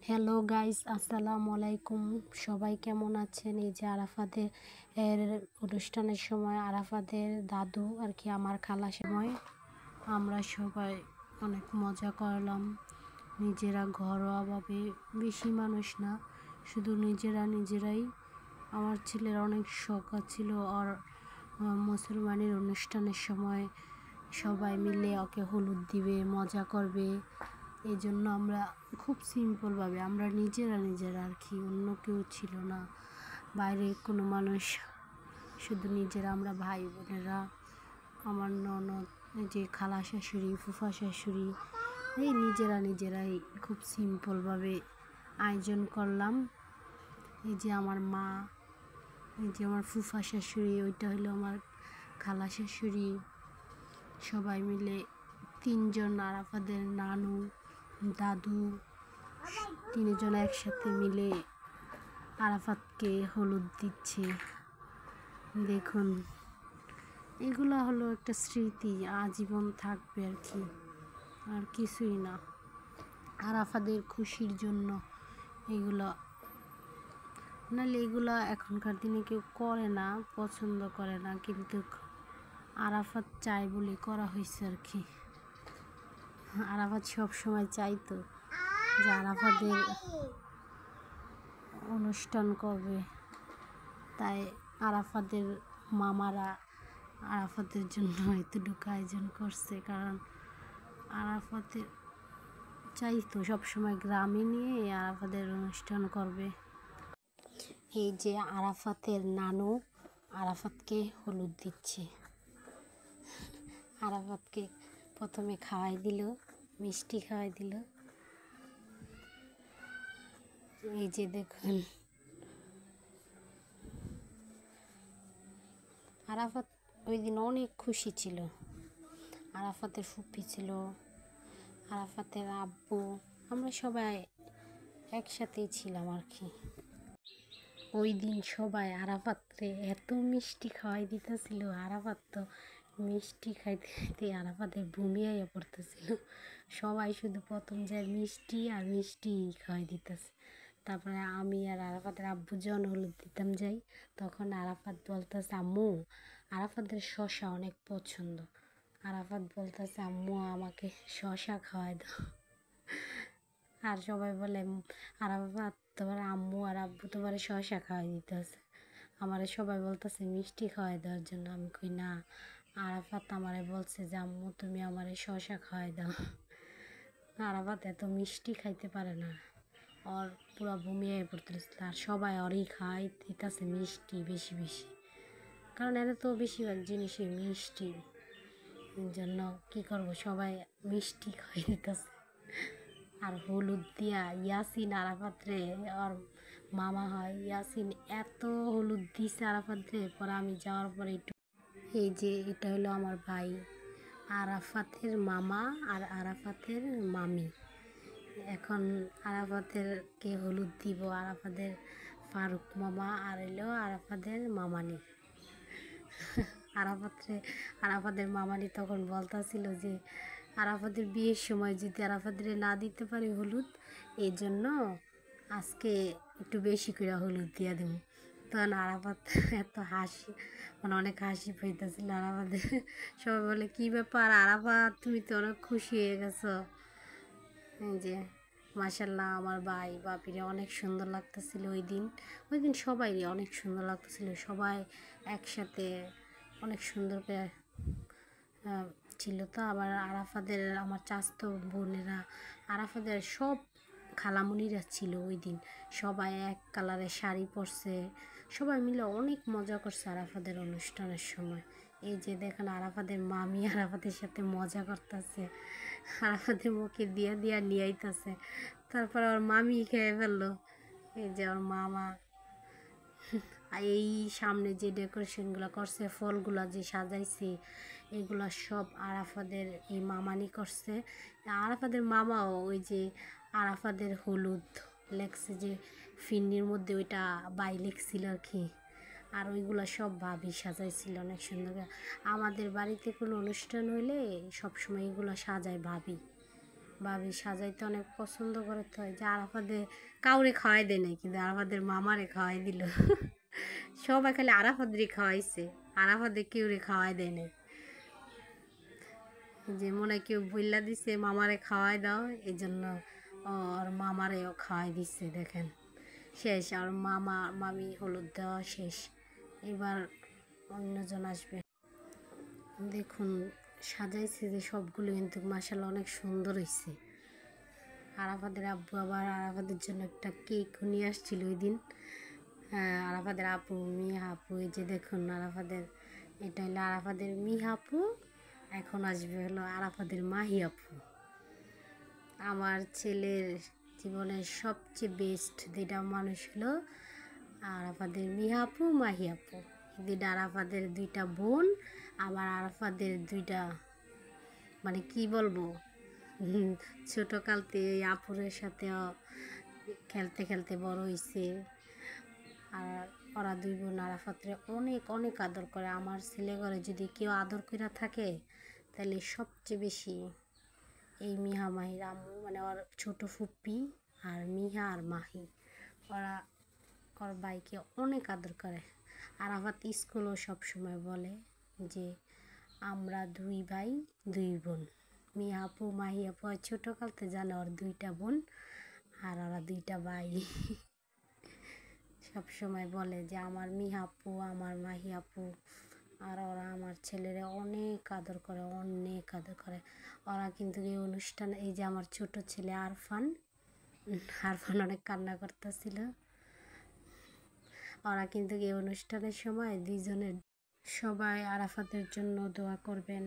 Hello guys, আসসালামু আলাইকুম। সবাই কেমন আছেন? এই যে আরাফাতের অনুষ্ঠানের সময় আরাফাতের দাদু আর কি আমার খালা সময় আমরা সবাই অনেক মজা করলাম। নিজেরা ঘরোয়াভাবে, বেশি মানুষ না, শুধু নিজেরাই। আমার ছেলের অনেক শখ ছিল আর মুসলমানের অনুষ্ঠানের সময় সবাই মিলে ওকে হলুদ দিবে, মজা করবে। এই জন্য আমরা খুব সিম্পলভাবে আমরা নিজেরা আর কি, অন্য কেউ ছিল না, বাইরে কোনো মানুষ, শুধু নিজেরা আমরা ভাই বোনেরা, আমার ননদ, যে খালা শাশুড়ি, ফুফা শাশুড়ি, এই নিজেরাই খুব সিম্পলভাবে আয়োজন করলাম। এই যে আমার মা, এই যে আমার ফুফা শাশুড়ি, ওইটা হলো আমার খালা শাশুড়ি, সবাই মিলে তিনজন আরাফাদের নানু দাদু, তিনজন একসাথে মিলে আরাফাতকে হলুদ দিচ্ছে। দেখুন, এগুলো হলো একটা স্মৃতি, আজীবন থাকবে আর কি, আর কিছুই না। আরাফাদের খুশির জন্য এগুলো, নাহলে এগুলো এখনকার দিনে কেউ করে না, পছন্দ করে না, কিন্তু আরাফাত চাই বলে করা হয়েছে আর কি। আরাফাত সবসময় চাইতো যে আরাফাদের অনুষ্ঠান করবে, তাই আরাফাতের মামারা আরাফাতের জন্য এতটুকু আয়োজন করছে, কারণ আরাফাতের চাইতো সবসময় গ্রামে নিয়ে আরাফাতের অনুষ্ঠান করবে। এই যে আরাফাতের নানু আরাফাতকে হলুদ দিচ্ছে। আরাফাতকে প্রথমে খাওয়াই দিল, মিষ্টি খাওয়াই দিল। এই যে দেখুন, আরাফাত ওই দিন অনেক খুশি ছিল। আরাফাতের ফুপি ছিল, আরাফাতের আব্বু, আমরা সবাই একসাথেই ছিলাম আর কি। ওই দিন সবাই আরাফাতকে এত মিষ্টি খাওয়াই দিতেছিল, আরাফাত তো মিষ্টি খাইতে খাইতে আরাফাতের বমি হয়ে পড়তেছিল। সবাই শুধু প্রথম যায় মিষ্টি আর মিষ্টি খাওয়াই দিতেছে। তারপরে আমি আর আরাফাতের আব্বু যখন হলুদ দিতাম যাই, তখন আরাফাত বলতেছে, আম্মু, আরাফাতের শসা অনেক পছন্দ। আরাফাত বলতেছে, আম্মু আমাকে শসা খাওয়াই দাও। আর সবাই বলে, আরাফাত তোমার আম্মু আর আব্বু তোমার শসা খাওয়াই দিতেছে, আমারে সবাই বলতেছে মিষ্টি খাওয়াই দেওয়ার জন্য। আমি কই না, আরাফাত আমারে বলছে যে আম্মু তুমি আমারে শসা খাওয়াই দাও। আরাফাত এত মিষ্টি খাইতে পারে না, ওর পুরো বমি হয়ে পড়তেছিল, আর সবাই ওরই খাওয়াই দিতেছে মিষ্টি বেশি বেশি, কারণ এর তো বেশিরভাগ জিনিসই মিষ্টি। এই জন্য কী করবো, সবাই মিষ্টি খাওয়াই দিতেছে। আর হলুদ দিয়া ইয়াসিন আরাফাতরে, ওর মামা হয় ইয়াসিন, এত হলুদ দিছে আরাফাতরে। পরে আমি যাওয়ার পরে একটু, এই যে এটা হলো আমার ভাই আরাফাতের মামা আর আরাফাতের মামি। এখন আরাফাতেরকে হলুদ দিব, আরাফাতের ফারুক মামা আর এলো আরাফাতের মামানি। আরাফাতের মামানি তখন বলতেছিল যে আরাফাতের বিয়ের সময় যদি আরাফাতের না দিতে পারে হলুদ, এই জন্য আজকে একটু বেশি করে হলুদ দিয়ে দেবো। তখন আরাফাত এত হাসি, মানে অনেক হাসি পাইতেছিল আরাফাতের। সবাই বলে, কী ব্যাপার আরাফাত, তুমি তো অনেক খুশি হয়ে গেছো। এই যে মাশাল্লাহ, আমার ভাই বাপিরে অনেক সুন্দর লাগতেছিল ওই দিন। সবাইরই অনেক সুন্দর লাগতেছিল, সবাই একসাথে অনেক সুন্দর করে ছিল। তো আবার আরাফাদের আমার চাচাতো বোনেরা, আরাফাদের সব খালামণিরা ছিল ওই দিন, সবাই এক কালারের শাড়ি পরছে, সবাই মিলে অনেক মজা করছে আরাফাদের অনুষ্ঠানের সময়। এই যে দেখেন আরাফাদের মামি আরাফাদের সাথে মজা করতেছে, আরাফাদের মুখে দিয়া নিয়ে আইতেছে, তারপর ওর মামি খেয়ে ফেললো। এই যে ওর মামা, এই সামনে যে ডেকোরেশনগুলো করছে, ফলগুলো যে সাজাইছে, এগুলো সব আরাফাদের এই মামানি করছে। আরাফাদের মামাও ওই যে আরাফাদের হলুদ লেখছে যে ফিন্নির মধ্যে, ওইটা বাই লেখছিল আর কি। আর ওইগুলো সব ভাবি সাজাইছিল অনেক সুন্দর করে। আমাদের বাড়িতে কোনো অনুষ্ঠান হইলে সবসময় এগুলো সাজায় ভাবি। ভাবি সাজাইতে অনেক পছন্দ করে, তো যে আরাফাদের কাউরে খাওয়াই দেয় নাই, কিন্তু আরাফাদের মামারে খাওয়াই দিল। সবাই খালি আরাফাদেরই খাওয়াইছে, আরাফাদের কেউরে খাওয়াই দেয় নাই। যে মনে কেউ বইলা দিছে মামারে খাওয়াই দাও, এই জন্য ওর মামারেও খাওয়াই দিচ্ছে। দেখেন শেষ, আর মামা মামি হলুদ দেওয়া শেষ, এবার অন্যজন আসবে। দেখুন সাজাইছে যে সবগুলো, কিন্তু মাশাআল্লাহ অনেক সুন্দর হয়েছে। আরাফাদের আব্বু আবার আরাফাদের জন্য একটা কেক নিয়ে আসছিল ওই দিন। আরাফাদের আপু মিয়া আপু, এই যে দেখুন আরাফাদের, এটা হলো আরাফাদের মিয়া আপু, এখন আসবে হলো আরাফাদের মাহি আপু। আমার ছেলের জীবনের সবচেয়ে বেস্ট যেটা মানুষ হলো আরাফাদের মিয়া আপু মাহি আপু। যেটা আরাফাদের দুইটা বোন, আবার আরাফাদের দুইটা, মানে কি বলবো, ছোটোকালতে এই আপুরের সাথে খেলতে খেলতে বড় হয়েছে। আর ওরা দুই বোন আরাফাতরে অনেক অনেক আদর করে। আমার ছেলে ঘরে যদি কেউ আদর করে থাকে তাহলে সবচেয়ে বেশি এই মিহা মাহির আম্মু, মানে ওর ছোটো ফুপ্পি আর মিহা আর মাহি, ওরা ওর ভাইকে অনেক আদর করে। আরাফাত স্কুলও সবসময় বলে যে আমরা দুই ভাই দুই বোন। মিয়া আপু মাহি আপু ছোটোকালতে জানে ওর দুইটা বোন আর ওরা দুইটা ভাই। সব সময় বলে যে আমার মিহা আপু আমার মাহি আপু, আর ওরা আমার ছেলেরা অনেক আদর করে, অনেক আদর করে। ওরা কিন্তু এই অনুষ্ঠান, এই যে আমার ছোট ছেলে আরফান, আরফান অনেক কান্না করতেছিল। ওরা কিন্তু এই অনুষ্ঠানের সময় দুইজনের, সবাই আরাফাতের জন্য দোয়া করবেন।